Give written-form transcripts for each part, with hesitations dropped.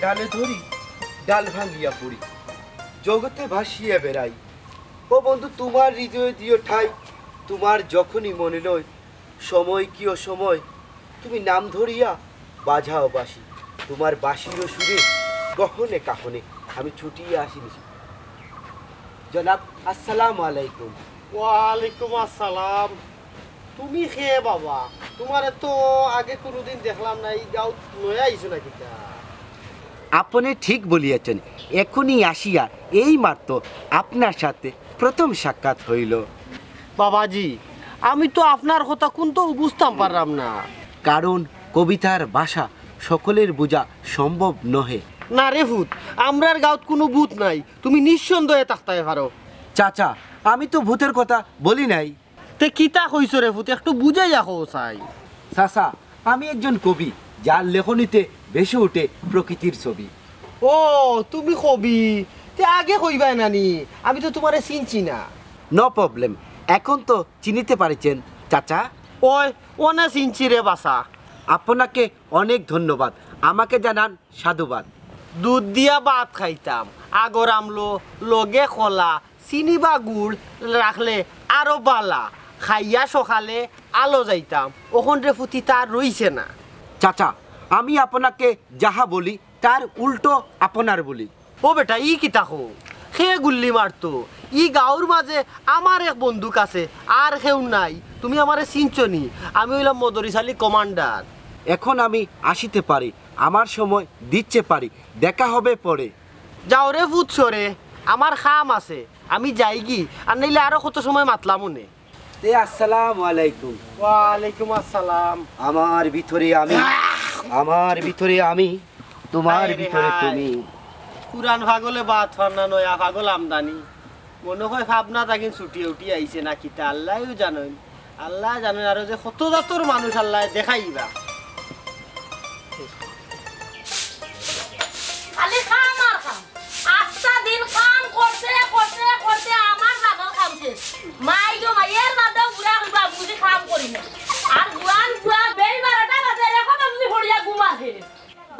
ডালে ধরি ডাল ভাঙিয়া পড়ি জগতে ভাসিয়া বেড়াই ও বন্ধু তোমার হৃদয়ে দিও ঠাই তোমার যখনই মনে লয় সময় কি অসময় তুমি নাম ধরিয়া বাজাও বাসি তোমার বাঁশির সুরে গহনে কাহনে আমি ছুটিয়ে আসিনি জনাব আসসালামু আলাইকুম। ওয়ালাইকুম আসসালাম। তুমি কে বাবা? তোমারে তো আগে কোনোদিন দেখলাম না, এই গাঁও লয়ে আইছো নাকি? আপনি ঠিক বলিয়াছেন, এখনই আসিয়া এই মাত্র আপনার সাথে প্রথম সাক্ষাৎ হইল। বাবাজি, আমি তো আপনার কথা কিন্তু বুঝতাম পারলাম না, কারণ কবিতার ভাষা সকলের বোঝা সম্ভব নহে। না রে ভূত, আমরার গাঁত কোনো ভূত নাই, তুমি নিঃসন্দেহে থাকতে পারো। চাচা, আমি তো ভূতের কথা বলি নাই। তে কিতা কইছ রে ভূত, একটু বুঝাই রাখো চাই। চাচা, আমি একজন কবি, যার লেখনীতে ভেসে ওঠে প্রকৃতির ছবি। ও তুমি কবি? তে আগে কইবাই নানি, আমি তো তোমারে চিনছি না। নো প্রবলেম, এখন তো চিনিতে পারছেন চাচা। ওই ওনা চিনছি রে বাসা। আপনাকে অনেক ধন্যবাদ, আমাকে জানান সাধুবাদ। দুধ দিয়া ভাত খাইতাম, আগর আমলো লগে কলা চিনি বা গুড় রাখলে আরো বালা, খাইয়া সকালে আলো যাইতাম, ওখান রে ফুটি তার রইছে না। চাচা, আমি আপনাকে যাহা বলি তার উল্টো আপনার বলি। ও বেটা, ই কি তাকো সে গুল্লি মারতো, ই গাঁওর মাঝে আমার এক বন্দুক আছে, আর কেউ নাই। তুমি আমারে চিনছনি, আমি হইলাম মদরিস আলী কমান্ডার। এখন আমি আসিতে পারি, আমার সময় দিচ্ছে পারি, দেখা হবে পরে। যাও রে ফুট সরে, আমার খাম আছে, আমি যাই গি, আর নাইলে আরো কত সময় মাতলাম মনে। আসসালামু আলাইকুম। ওয়ালাইকুম আসসালাম। আমার ভিতরে আমি, আমার ভিতরে আমি, তোমার ভিতরে তুমি। পুরান পাগলে বাদ ফান্না নয়া পাগল আমদানি, মনে হয় ভাবনা তাকে ছুটি উঠি আইছে না কিতা আল্লাহও জানেন, আল্লাহ জানেন। আর যে কত জাতর মানুষ আল্লাহ দেখাইবা। খালি খাম আর খাম, আস্তা দিন কাম করতে করতে করতে আমার বাবার কাম শেষ। মাই তো মাইয়ের মাথা বুড়া হইবা বুঝি কাম করি না, আর জোয়ান বুড়া বেই 12টা বাজে এখন বুঝি ভরিয়া ঘুম আসে।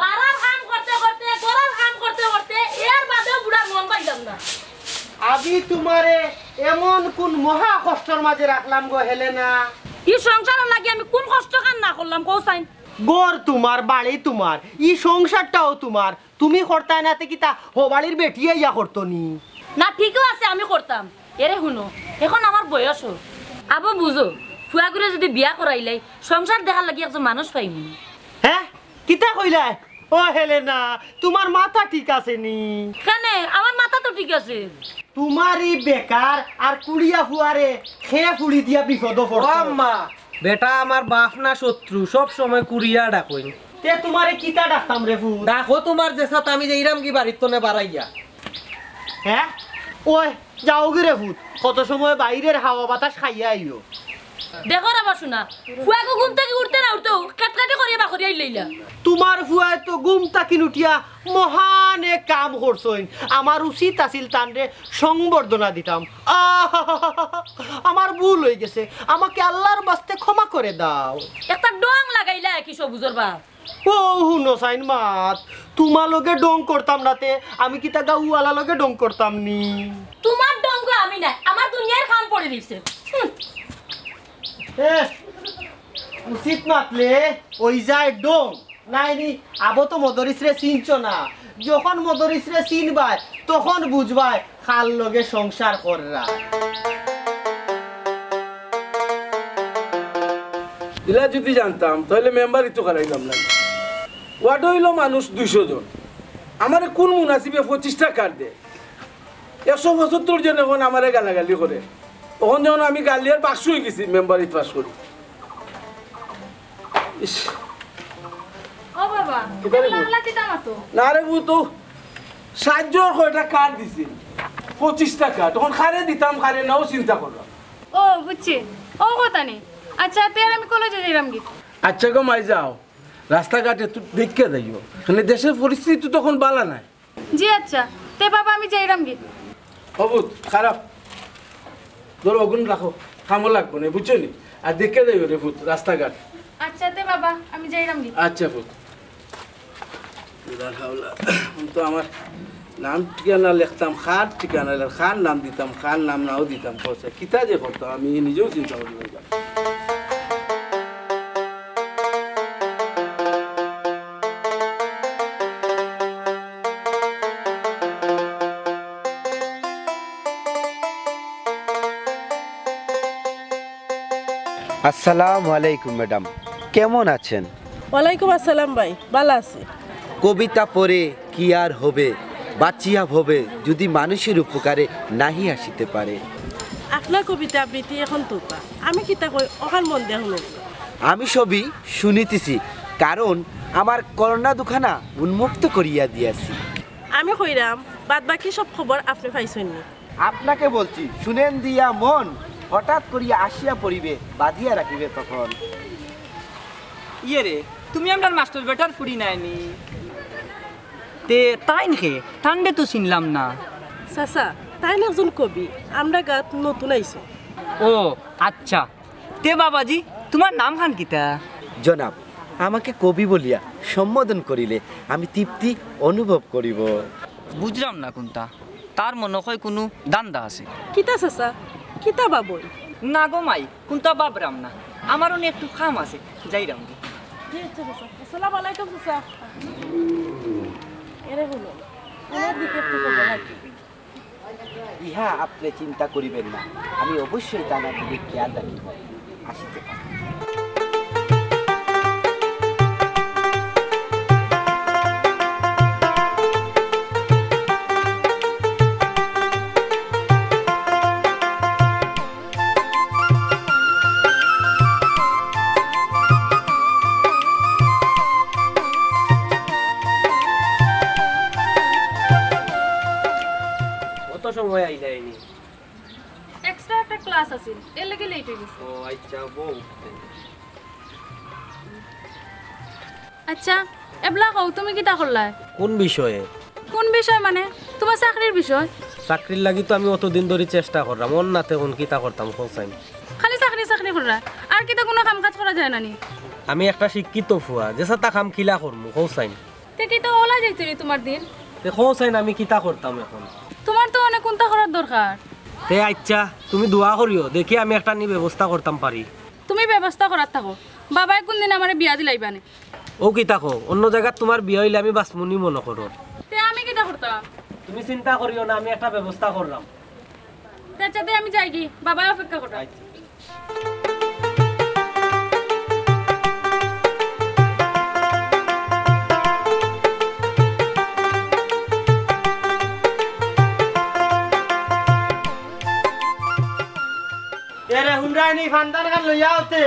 বারার কাম করতে করতে তোরার কাম করতে করতে এর বাদে বুড়া মন পাইলাম না। আমি তোমারে এমন কোন মহা কষ্টর মাঝে রাখলাম গো হেলেনা। এই সংসারের লাগি আমি কোন কষ্ট কান না করলাম কৌসাইন? গড় তোমার, বাড়ি তোমার, ই সংসারটাও তোমার, তুমি করতাই নাতে কিতা হো বাড়ির বেটিয়ে ইয়া করতো নি? না ঠিকও আছে, আমি করতাম। এরে শুনো, এখন আমার বয়স হল, আবো বুঝো ফুয়া করে যদি বিয়া করাইলে সংসার দেখার লাগি একজন মানুষ পাইনি। হ্যাঁ কিতা কইলা? ও হেলেনা, তোমার মাথা ঠিক আছে নি? কেন, আমার মাথা তো ঠিক আছে। তোমারই বেকার আর কুড়িয়া ফুয়ারে খেয়ে ফুড়ি দিয়া বিপদ পড়তো। আম্মা, বেটা আমার বাপ না শত্রু, সব সময় কুড়িয়া ডাকই। তে তোমারে কিতা ডাকতাম রে ফুট? ডাকো তোমার জেসাত, আমি যাইরাম কি বাড়ির তনে বাড়াইয়া। হ্যাঁ ওই যাও রে ফুট, কত সময় বাইরের হাওয়া বাতাস খাইয়া আইও। দেখো রাবা শোনা, ফুয়াকে ঘুম থেকে উঠতে না উঠতেও কেটকাটি করিয়া বাকরিয়া লইলা। তোমার ফুয়ায় তো গুম তাকিন উঠিয়া মহান এক কাম করছইন, আমার উচিত আছিল তানরে সংবর্ধনা দিতাম। আমার ভুল হয়ে গেছে, আমাকে আল্লাহর বাস্তে ক্ষমা করে দাও। একটা ডং লাগাইলা কি সবুজর বাপ। ও হুনো সাইন মাত, তোমার লগে ডং করতাম নাতে আমি কি তা গাউওয়ালা লগে ডং করতাম নি? তোমার ডং গো আমি না, আমার দুনিয়ার কাম পড়ে দিছে। উচিত মাতলে ওই যায় ডং নাইনি। আবো তো মদরিস রে চিনছ না, যখন মদরিস রে চিনবাই তখন বুঝবাই খাল লগে সংসার কররা। এলা যদি জানতাম তাহলে মেম্বারই তো করাইলাম না। ওয়ার্ড হইল মানুষ 200 জন, আমার কোন মুনাসিবে 25টা কার্ড দেয়। 175 জন এখন আমার গালাগালি করে, তখন যখন আমি গালিয়ার বাক্স হয়ে গেছি মেম্বারই পাস করি। ও বাবা, লাগলা দিতা না তো? না রে বউ, তো 60 জন কয়টা কার্ড দিছি, 25টা কার্ড, তখন খারে দিতাম খারে নাও চিন্তা করলাম। ও বুঝছি, ও কথা নেই। আচ্ছা তেল আমি কলেজে যাইরাম কি? আচ্ছা গো মাই যাও, রাস্তাঘাটে তুই দেখে যাইও, মানে দেশের পরিস্থিতি তখন বালা নাই। জি আচ্ছা, তে বাবা আমি যাইরাম কি? অবুত খারাপ ধরো অগুন রাখো, খামো লাগবো না বুঝছো নি, আর দেখে যাইও রে ফুট রাস্তাঘাট। আচ্ছা তে বাবা আমি যাইরাম কি? আচ্ছা ফুট। তো আমার নাম ঠিকানা লিখতাম খান ঠিকানা খান নাম দিতাম খান নাম নাও দিতাম খরচা কিতা যে করতাম আমি নিজেও চিন্তা করি আসসালামু আলাইকুম ম্যাডাম, কেমন আছেন? ওয়ালাইকুম আসসালাম ভাই, ভালো আছে। কবিতা পড়ে কি আর হবে, বাঁচিয়া হবে যদি মানুষের উপকারে নাহি আসিতে পারে। আপনার কবিতা আবৃত্তি এখন তোপা, আমি কিতা কই ওখান মন দেয়া শুনো। আমি সবই শুনিতেছি, কারণ আমার করোনা দুখানা উন্মুক্ত করিয়া দিয়াছি। আমি কইরাম বাদ বাকি সব খবর আপনি পাইছেন নি? আপনাকে বলছি, শুনেন দিয়া মন হঠাৎ করিয়া আসিয়া পড়িবে, বাঁধিয়া রাখিবে তখন। ইয়ে রে, তুমি আমার মাস্টার বেটার ফুরি নাইনি তে তাই নাকি ঠান্ডে তো চিনলাম না। চাচা, তাই একজন কবি, আমরা গাত নতুন আইছো। ও আচ্ছা, তে বাবাজি তোমার নাম খান কিতা? জনাব, আমাকে কবি বলিয়া সম্বোধন করিলে আমি তৃপ্তি অনুভব করিব। বুঝলাম না কোনটা, তার মনে হয় কোনো দান্দা আছে। কিতা চাচা, কিতা বাবই? না গো মাই, কোনটা বাবরাম না, আমারও একটু কাম আছে, যাইরাম। আসসালামু আলাইকুম চাচা। এরে হলো ওনার দিকে একটু খবর রাখি। ইহা আপনি চিন্তা করিবেন না, আমি অবশ্যই তার দিকে খেয়াল রাখিব। আসিতে পারি। সময় আই যায়নি। এক্সট্রা একটা ক্লাস আছে, এর লাগি লেট হয়ে গেছে। ও আচ্ছা বউ, আচ্ছা এবলা কও তুমি কিতা করলা? কোন বিষয়ে? কোন বিষয় মানে তোমার চাকরির বিষয়? চাকরির লাগি তো আমি অতদিন ধরে চেষ্টা করলাম, অন্যতে কোন কিতা করতাম খোঁচাই। খালি চাকরি চাকরি করলা, আর কিতা কোনো কাম কাজ করা যায় না নি? আমি একটা শিক্ষিত ফুয়া, যে সাতা কাম কিলা করমু খোঁচাই। তে কিতা ওলা যাইতো রে তোমার দিন? তে খোঁচাই আমি কিতা করতাম এখন? তোমার তো অনেক কোনটা করার দরকার। তে আচ্ছা তুমি দোয়া করিও, দেখি আমি একটা নি ব্যবস্থা করতাম পারি। তুমি ব্যবস্থা করার থাকো, বাবাই কোন দিন আমারে বিয়া দিলাইবানে। ও কিতা কো, অন্য জায়গাত তোমার বিয়ে হইলে আমি বাসমুনি মনে করো। তে আমি কিতা করতাম? তুমি চিন্তা করিও না, আমি একটা ব্যবস্থা করলাম। তে আচ্ছা তে আমি যাই কি, বাবাই অপেক্ষা করে। এরে হুনরাইনি ফান্দান গান লইয়া হতে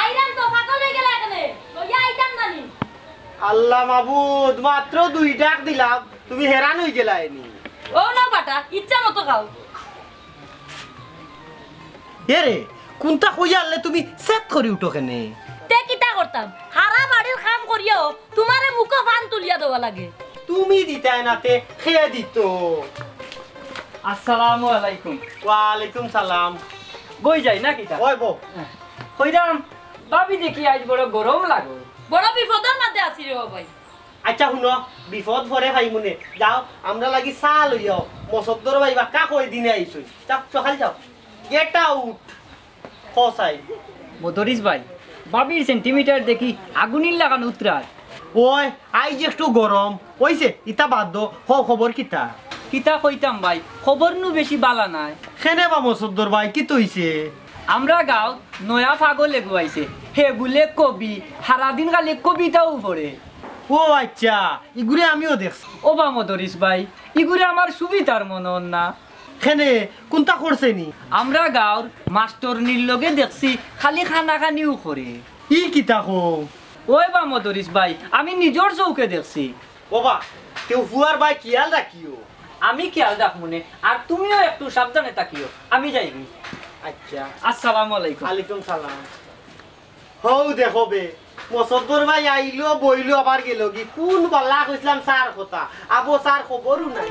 আইরান তো পাগল হয়ে গেল এখানে, লইয়া আইতাম নানি। আল্লাহ মাবুদ, মাত্র 2 ডাক দিলাম, তুমি হেরান হই গেলাইনি। ও না বাটা, ইচ্ছা মতো খাও। এরে কোনটা কইয়া আনলে তুমি সেট করি উঠো কেনে? তে কিতা করতাম, হারা বাড়ির কাম করিও তোমারে মুখো ফান তুলিয়া দেওয়া লাগে। তুমি দিতাই নাতে খেয়ে দিত। আসসালামু আলাইকুম। ওয়ালাইকুম সালাম। বই যাই না কিতা? ওই বউ, কইরাম ভাবি দেখি আজ বড় গরম লাগো। বড় বিপদের মধ্যে আছি রে ভাই। আচ্ছা শুনো, বিপদ ভরে ভাই মনে যাও, আমরা লাগি চা লইয়াও। মসদ্দর ভাই বা কা কই দিনে আইছই, যাও সকাল যাও, গেট আউট। খসাই মদরিস ভাই, ভাবির সেন্টিমিটার দেখি আগুনির লাগানো উতরায়। ওই আই যে একটু গরম হইছে, ইতা বাদ দো। খবর কিতা? কিতা কইতাম ভাই, খবর নু বেশি বালা নাই। খেনে বা মসদ্দর ভাই কি তৈছে? আমরা গাঁও নয়া পাগল এগুয়াইছে, হে বলে কবি, সারাদিন খালি কবিতাও পড়ে। ও আচ্ছা, ইগুরে আমিও দেখছি। ও বা মদরিস ভাই, ইগুরে আমার সুবিধার মনন না। খেনে কোনটা করছে নি? আমরা গাঁওর মাস্টর নির্লগে দেখছি খালি খানা খানিও করে। ই কিতা কো? ওই বা মদরিস ভাই, আমি নিজের চৌকে দেখছি। বাবা কেউ ফুয়ার ভাই খেয়াল রাখিও। আমি খেয়াল রাখ মনে, আর তুমিও একটু সাবধানে থাকিও। আমি যাই। আচ্ছা, আসসালামু আলাইকুম। আলাইকুম সালাম। হৌ দেখো বে, মসদ্দর ভাই আইলো বইলো আবার গেল কি, কোন বালা কইছিলাম স্যার কথা, আবো স্যার খবরও নাই।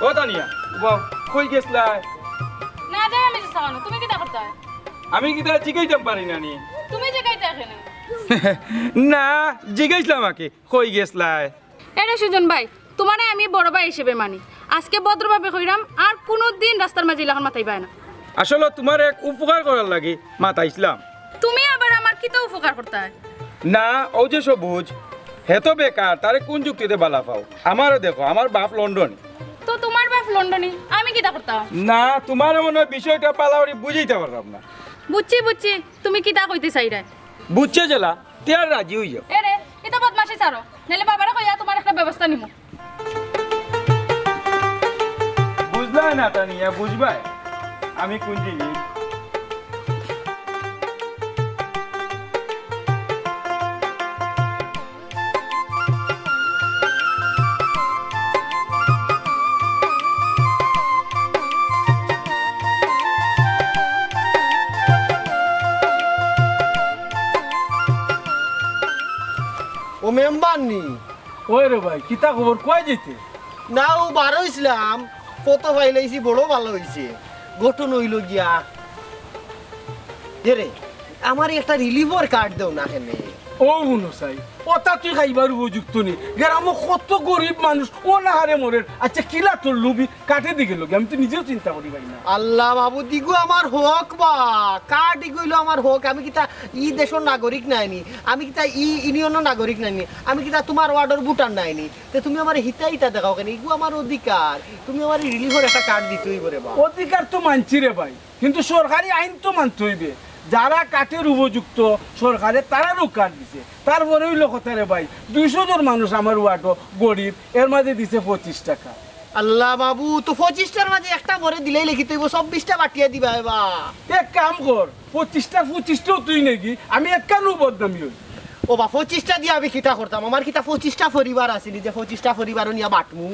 ও তানিয়া বাহ কই গেছলাই না যাই আমি যাও তুমি কি তা করতে আমি কি তা জিগাইতাম পারি না নি তুমি যে গাইতে এখানে না জিগাইছিলাম আকে কই গেছলাই এটা সুজন ভাই তোমারে আমি বড় ভাই হিসেবে মানি আজকে ভদ্রভাবে কইরাম আর কোনোদিন রাস্তার মাঝে লাখন মাথায় পায় না আসলে তোমার এক উপকার করার লাগি মাতাইছিলাম তুমি আবার আমার কি তো উপকার করতে হয় না ও যে সবুজ হেতো বেকার তারে কোন যুক্তিতে বালা পাও আমারও দেখো আমার বাপ লন্ডনে তো তোমার বাপ লন্ডনে আমি কি তা করতাম না তোমার মনে হয় বিষয়টা পালাওয়ারি বুঝাইতে পারলাম না বুঝছি তুমি কি তা কইতে চাইরা বুঝছে জেলা তেয়ার রাজি হইয়া এরে এটা বদমাশি ছাড়ো নালে বাবারে কইয়া তোমার একটা ব্যবস্থা নিমু বুঝলা না তানিয়া বুঝবাই আমি কোন জিনিস ও মেম্বার নি ওই রে ভাই কিতা খবর কই যেতে না ও বার হইছিলাম কত পাইলাইছি বড় ভালো হইছে গঠন হইল গিয়া রে আমার একটা রিলিভার কার্ড দাও না কেনে ও হুনো সাই ওটা তুই খাইবার উপযুক্ত নি গ্রামে কত গরিব মানুষ ও না হারে মরে আচ্ছা কিলা তোর লুবি কাটে দিকে লোক আমি তো নিজেও চিন্তা করি ভাই না আল্লাহ বাবু দিগু আমার হক বা কার্ড গইল আমার হক আমি কিতা ই দেশের নাগরিক নাইনি আমি কিতা ই ইউনিয়নের নাগরিক নাইনি আমি কিতা তোমার ওয়ার্ডের ভোটার নাইনি তে তুমি আমার হিতাইটা দেখাও কেন ইগু আমার অধিকার তুমি আমার রিলিভার একটা কার্ড দিতেই করে বা অধিকার তো মানছি রে ভাই কিন্তু সরকারি আইন তো মানতে হইবে যারা কাঠের উপযুক্ত সরকারে তারারও কার্ড দিছে তারপরে হইল কথা রে ভাই 200 জন মানুষ আমার ওয়ার্ডও গরিব এর মাঝে দিছে 25 টাকা আল্লাহ বাবু তো 25টার মাঝে একটা ভরে দিলেই লিখি তুই 26টা বাটিয়ে দিবা বা এক কাম কর 25টাও তুই নাকি আমি এক কানু বদনামি হই ও বা 25টা দিয়ে আমি কিতা করতাম আমার কিতা 25টা পরিবার আসিনি যে 25টা পরিবারও নিয়ে বাটমু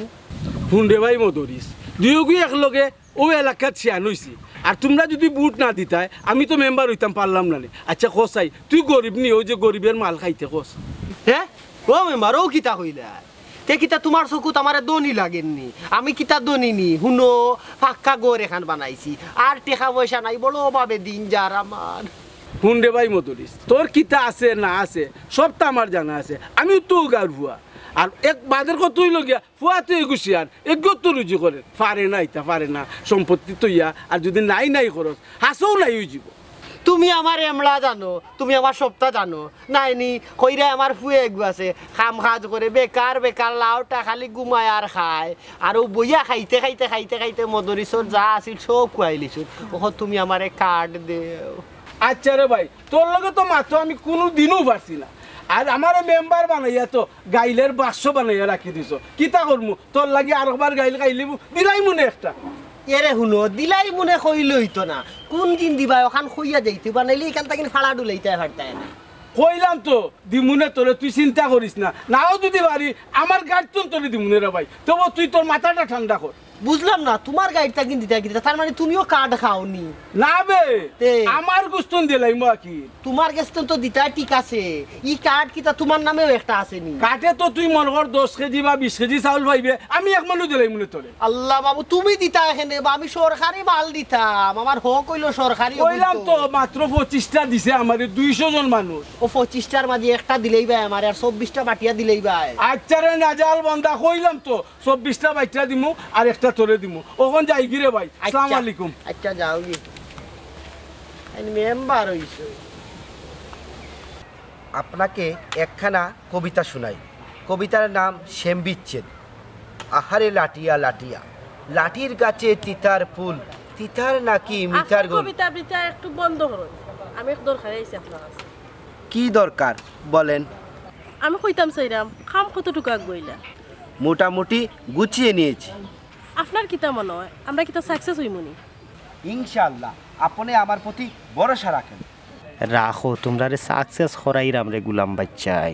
হুন্ডে ভাই মদরিস দুয়োগুই একলগে ও এলাকাত ছিয়ান হইছি আর তোমরা যদি বুট না দিতাই আমি তো মেম্বার হইতাম পারলাম না আচ্ছা কসাই তুই গরিব নি ওই যে গরিবের মাল খাইতে কস হ্যাঁ ও মেম্বার ও কিতা কইলা তে কিতা তোমার চকুত আমার দনি লাগেননি আমি কিতা দনি নি হুনো ফাক্কা গোর এখান বানাইছি আর টেকা পয়সা নাই বড় অভাবে দিন যার আমার হুন্ডে ভাই মদরিস তোর কিতা আছে না আছে সব তো আমার জানা আছে আমিও তো গার ভুয়া আর এক বাদের কত হইল গিয়া ফুয়া তো এগুছিয়ান এগুলো তো রুজি করে পারে না ইতা পারে না সম্পত্তি তো ইয়া আর যদি নাই খরচ হাসও নাই হয়ে যাব তুমি আমার এমলা জানো তুমি আমার সপ্তাহ জানো নাইনি কইরা আমার ফুয়ে এগু আছে কাম কাজ করে বেকার বেকার লাউটা খালি ঘুমায় আর খায় আর ও বইয়া খাইতে খাইতে খাইতে খাইতে মদরিসর যা আছিল সব খুয়াইলিছো ওখন তুমি আমারে কার্ড দেও আচ্ছা রে ভাই তোর লগে তো মাত্র আমি কোনো দিনও পারছি না আর আমার মেম্বার বানাইয়া তো গাইলের 500 বানাইয়া রাখি দিছ কিতা করমু তোর লাগি আরেকবার গাইল গাইলিব দিলাই মনে একটা এরে শুনো দিলাই মনে কইল হইতো না কোন দিন দিবা ওখান কইয়া যাইতে বানাইলে এখান থেকে ফাড়া ডুলাইতে পারতাই না কইলাম তো দিমুনে তোরে তুই চিন্তা করিস না নাও যদি পারি আমার গাড়ি তোরে দিমুনে রে ভাই তবু তুই তোর মাথাটা ঠান্ডা কর বুঝলাম না তোমার গাড়িটা কিনতে দিতে তার মানে তুমিও কার্ড খাওনি না বে তে। আমার গুস্তন দিলাই মা কি তোমার কাছে তো দিতা ঠিক আছে ই কার্ড কিতা তোমার নামেও একটা আসেনি কাটে তো তুই মনে কর 10 কেজি বা 20 কেজি চাউল পাইবে আমি এক মানুষ দিলাই মনে তোরে আল্লাহ বাবু তুমি দিতা এখানে বা আমি সরকারি মাল দিতাম আমার হক হইলো সরকারি কইলাম তো মাত্র 25টা দিছে আমারে 200 জন মানুষ ও 25টার মাঝে একটা দিলেই ভাই আমার আর 24টা বাটিয়া দিলেই ভাই আচ্ছা রে নাজাল বন্দা কইলাম তো 24টা বাইটা দিমু আর একটা তোরে দিমু ওখান যাই গিরে ভাই আসসালামু আলাইকুম আচ্ছা যাও গি আমি মেম্বার হইছো আপনাকে একখানা কবিতা শোনাই কবিতার নাম শ্যামবিচ্ছেদ আহারে লাটিয়া লাটিয়া লাঠির গাছে তিতার ফুল তিতার নাকি মিঠার গোল কবিতা বিতা একটু বন্ধ করুন আমি এক দরকার আইছি আপনার কাছে কি দরকার বলেন আমি কইতাম চাইরাম কাম কতটুকু গইলা মোটামুটি গুছিয়ে নিয়েছি আপনার কিতা মনে হয় আমরা কিতা সাকসেস হইমনি ইনশাআল্লাহ আপনি আমার প্রতি ভরসা রাখেন রাখো তোমরা রে সাকসেস করাইরাম রে গুলাম বাচ্চাই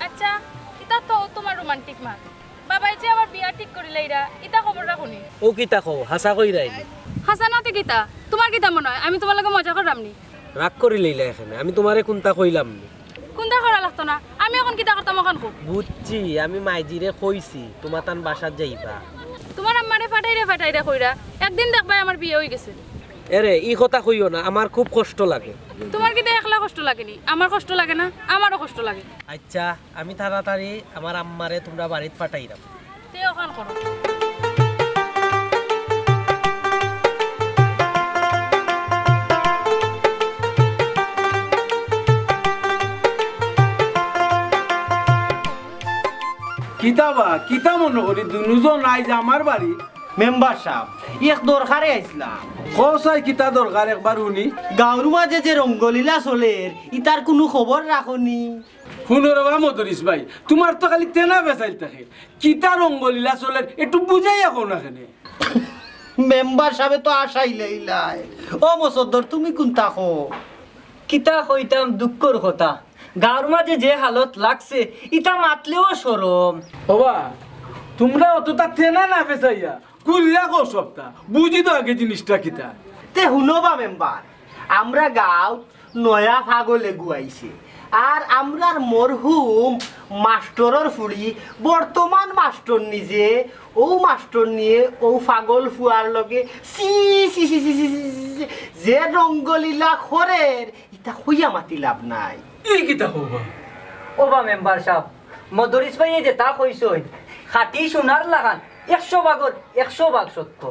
আচ্ছা ইতা তো তোমার রোমান্টিক মা বাবাই যে আমার বিয়া ঠিক করিলে ইরা ইতা খবরটা শুনি ও কিতা কও হাসা কই রাইলি হাসানাতে কিতা তোমার কিতা মনে হয় আমি তোমার লগে মজা করলামনি রাগ করি লইলা এখানে আমি তোমারে কোনটা কইলাম নি কোনটা করা লাগতো না আমি এখন কিতা করতাম এখন খুব বুঝছি আমি মাইজিরে কইছি তোমার তান বাসাত যাইবা তোমার আম্মারে ফাটাইরে কইরা একদিন দেখবাই আমার বিয়ে হয়ে গেছে এরে ই কথা কইও না আমার খুব কষ্ট লাগে তোমার কিতা একলা কষ্ট লাগেনি আমার কষ্ট লাগে না আমারও কষ্ট লাগে আচ্ছা আমি তাড়াতাড়ি আমার আম্মারে তোমরা বাড়িতে পাঠাইরাম তে ওখান করো কিতা মনে করি দুজন নাই যে আমার বাড়ি মেম্বার সাহেব এক দরকারে আইসলাম খসাই কিতা দরকার একবার শুনি গাঁর মাঝে যে রঙ্গলীলা চলের ইতার কোনো খবর রাখনি শুনরবা মদরিস ভাই তোমার তো খালি তেনা বেচাইল থাকে কিতা রঙ্গলীলা চলের একটু বুঝাই এখন এখানে মেম্বার সাহেব তো আশাই লইলাই ও মসদ্দর তুমি কোনটা কো কিতা কইতাম দুঃখর কথা গাঁর মাঝে যে হালত লাগছে ইটা মাতলেও সরম বাবা তোমরা অতটা তেনা না বেচাইয়া কুল্লা কো সপ্তাহ বুঝি তো আগে জিনিসটা কিতা তে হুনবা মেম্বার আমরা গাঁও নয়া ফাগলে গুয়াইছে আর আমরার মরহুম মাস্টরের ফুড়ি বর্তমান মাস্টর নিজে ও মাস্টর নিয়ে ও পাগল ফুয়ার লগে সি সি সি সি সি সি যে রঙ্গলীলা খরের ইটা হইয়া মাতি লাভ নাই ই কিতা হবা ওবা মেম্বার সাহেব মদরিস ভাই যে তা কইছই খাটি সোনার লাগান 100 ভাগর 100 ভাগ সত্য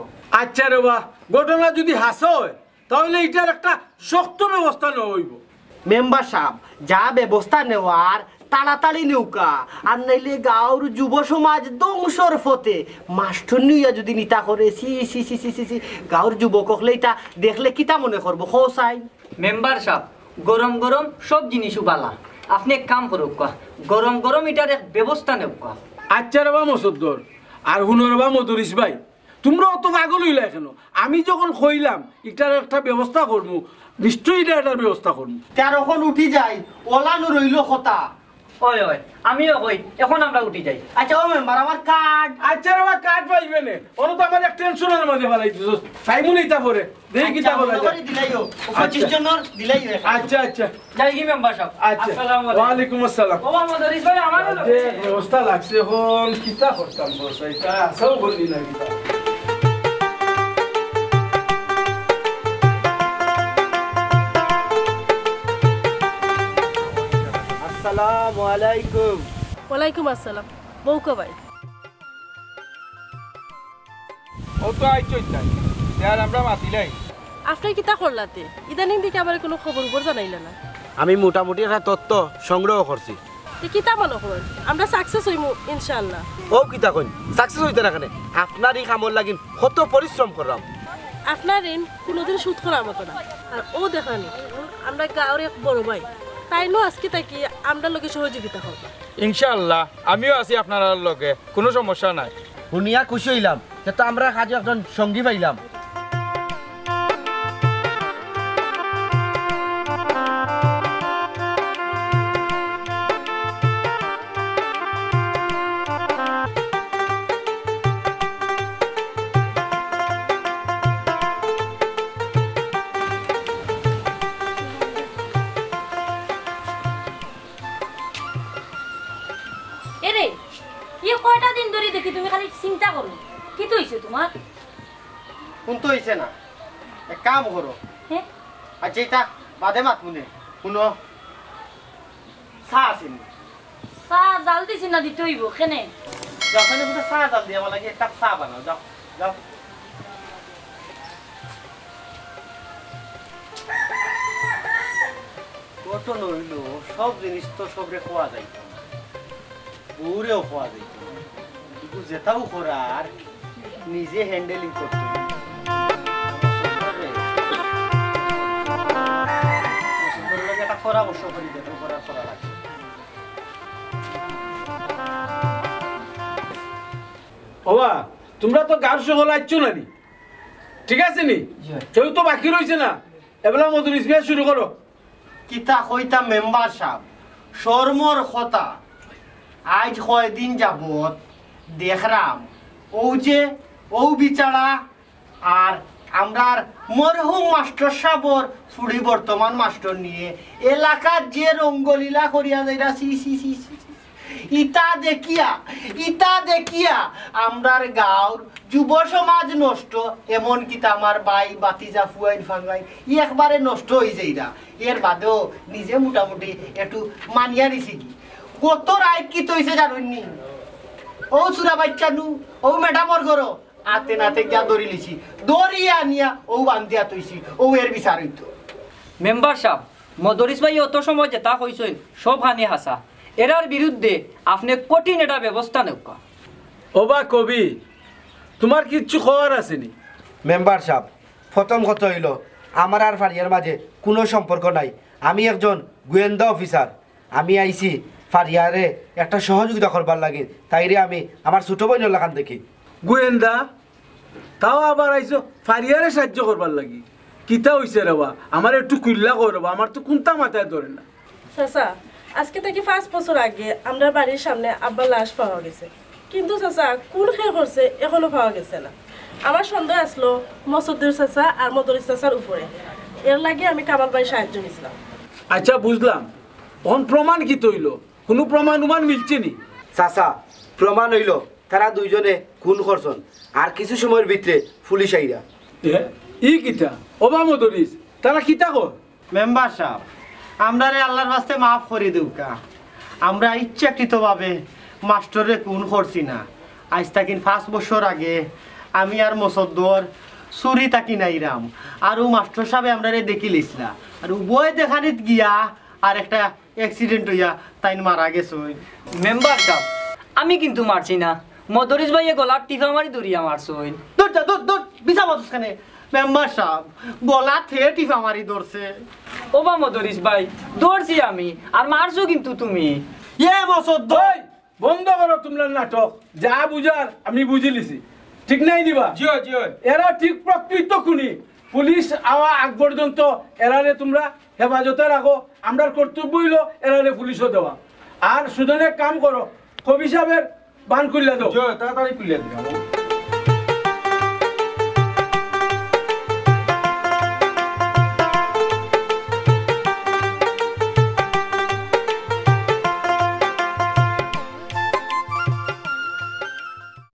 আচ্ছা রে বা ঘটনা যদি হাস হয় তাহলে এটার একটা শক্ত ব্যবস্থা নেওয়া হইব মেম্বার সাহেব যা ব্যবস্থা নেওয়ার তাড়াতাড়ি নৌকা আর নাইলে গাঁর যুব সমাজ ধ্বংসর ফতে মাস্টর নিয়া যদি নিতা করে সি সি সি সি সি সি গাঁর যুবক হলে ইটা দেখলে কিতা মনে করবো খোসাই মেম্বার সাহেব গরম গরম সব জিনিসও বালা আপনি এক কাম করুক কা গরম গরম এটার এক ব্যবস্থা নেব কা আচ্ছা রে বা মসদ্দর আর হুনর বা মদরিস ভাই তোমরা অত পাগল হইলা কেন আমি যখন কইলাম এটার একটা ব্যবস্থা করবো নিশ্চয়ই এটার ব্যবস্থা করবো তার এখন উঠি যাই ওলানো রইল কথা ওই ওই আমিও কই এখন আমরা উঠি যাই আচ্ছা ও মেম্বার আমার কার্ড আচ্ছা রে বা কাজ পাইবে না ওরা তো আমার এক টেনশনের মধ্যে ফেলাই দিছো টাইমও নেই তা পরে দেখি কিতা বলা যায় দিলাইও 25 জনের দিলাই আচ্ছা আচ্ছা যাই কি মেম্বার সাহেব আচ্ছা আসসালামু আলাইকুম ওয়া আলাইকুম আসসালাম ওবা মদরিস ভাই আমার যে ব্যবস্থা লাগছে এখন কিতা করতাম বস এটা সব বললি না কিতা আসসালামু আলাইকুম ওয়ালাইকুম আসসালাম বউকা ভাই ও তো আইছই তাই আর আমরা মাতিলাই আপনি কিতা করলাতে ইদানিং দিকে আমার কোনো খবর উপর জানাইলে না আমি মোটামুটি একটা তত্ত্ব সংগ্রহ করছি তে কিতা মনে করেন আমরা সাকসেস হইমু ইনশাআল্লাহ ও কিতা কইন সাকসেস হইতে রাখনে আপনার এই কামর লাগিন কত পরিশ্রম করলাম আপনার ঋণ কোনোদিন সুদ করার মতো না আর ও দেখানি আমরা গাঁর এক বড় ভাই তাইনো আজকে তাকি আমরা লোকে সহযোগিতা করবো ইনশাআল্লাহ আমিও আছি আপনার লগে কোনো সমস্যা নাই শুনিয়া খুশি হইলাম যে তো আমরা কাজে একজন সঙ্গী পাইলাম এরে ইয়ে কয়টা দিন ধরে দেখি তুমি খালি চিন্তা করো কি তো হইছে তোমার কোন তো হইছে না এক কাম করো হ্যাঁ আচ্ছা এটা বাদে মাত শুনে শুনো চা আসেনি চা জাল দিছি না দিতে হইব কেনে যখন তুমি চা জাল দিয়ে আমার লাগে এক কাপ চা বানাও যাও যাও কত নইল সব জিনিস তো সবরে খোয়া যাইত বউরেও খোয়া যাইত কিন্তু যেটাও করার নিজে হ্যান্ডেলিং করতে একটা পরামর্শ করি যেটা করা লাগছে ওবা তোমরা তো গার সকল আইছো না নি ঠিক আছে নি কেউ তো বাকি রইছে না এবেলা মদরিস বিয়া শুরু করো কিতা কইতা মেম্বার সাহেব শর্মর কথা আজ কয়দিন যাবত দেখরাম ও বিচারা আর আমরার মরহুম মাস্টার সাবর ফুড়ি বর্তমান মাস্টার নিয়ে এলাকার যে রঙ্গলীলা করিয়া যাইরা ইতা দেখিয়া আমরার গাঁর যুব সমাজ নষ্ট, এমন কিতা আমার বাই বাতিজা ফুয়াইন ফাঙ্গাই একবারে নষ্ট হয়ে যাইরা। এর বাদেও নিজে মোটামুটি একটু মানিয়া নিছি কি কত রাইট কি তৈছে জানুননি। ও চুরা বাচ্চা নু ও ম্যাডামর ঘর আতে নাতে গিয়া দড়ি লিছি, দড়িয়া আনিয়া ও বান্ধিয়া তৈছি, ও এর বিচার হইতো। মেম্বার সাহেব, মদরিস ভাই অত সময় যেটা কইছেন সব হানি হাসা, এরার বিরুদ্ধে আপনি কঠিন একটা ব্যবস্থা নেওয়া। ওবা কবি, তোমার কিচ্ছু খবর আসেনি? মেম্বার সাহেব, প্রথম কথা হইল আমার আর ফারিয়ার মাঝে কোনো সম্পর্ক নাই। আমি একজন গোয়েন্দা অফিসার। আমি আইছি ফারিয়ারে একটা সহযোগিতা করবার লাগে, তাইরে আমি আমার ছোট বোনের লাগান দেখি। গোয়েন্দা? তাও আবার আইসো ফারিয়ারে সাহায্য করবার লাগি? কিতা হইছে রেবা? আমার একটু কুল্লা করবা, আমার তো কোনটা মাথায় ধরে না। চাচা, আজকে থেকে 5 বছর আগে আমরা বাড়ির সামনে আব্বার লাশ পাওয়া গেছে, কিন্তু চাচা কোন খেয়ে করছে এখনো পাওয়া গেছে না। আমার সন্দেহ আসলো মসুদ্দির চাচা আর মদরিস চাচার উপরে, এর লাগে আমি কামাল ভাই সাহায্য নিয়েছিলাম। আচ্ছা বুঝলাম, এখন প্রমাণ কি তৈল? কোনো প্রমাণ উমান মিলছে নি? চাচা, প্রমাণ হইল তারা দুইজনে খুন করছেন, আর কিছু সময়ের ভিতরে পুলিশ আইরা। ই কিতা ওবা মদরিস, তারা কিতা কর? মেম্বার সাহেব, আমরা আল্লাহর বাস্তে মাফ করে দেউকা। আমরা ইচ্ছাকৃতভাবে মাস্টারে খুন করছি না। আজ তাকিন 5 বছর আগে আমি আর মসদ্দর চুরি তাকি নাইরাম, আর ও মাস্টার সাহেব আমরা দেখি লিসলা, আর উভয় দেখানিত গিয়া আর একটা অ্যাক্সিডেন্ট হইয়া তাই মারা গেছে। মেম্বার সাহেব, আমি কিন্তু মারছি না, মদরিস ভাইয়ে গলার টিফা মারি দড়িয়া মারছইন। দূর বিচা বলছিস কেন? মেম্বার সাহেব, গলা থেকে টিফা মারি ধরছে। ওবা মদরিস ভাই, দৌড়ছি আমি, আর মারছো কিন্তু তুমি। ওই, বন্ধ করো তোমরা নাটক। যা বুঝার আমি বুঝে লিছি, ঠিক নাই দিবা? জিও জিও এরা ঠিক প্রকৃত খুনি। পুলিশ আওয়া আগ পর্যন্ত এরারে তোমরা হেফাজতে রাখো। আমরা কর্তব্য হইল এরারে পুলিশও দেওয়া। আর সুজনে কাম করো, কবি সাহেবের বান খুললে দাও। জিও তাড়াতাড়ি খুলে দিও।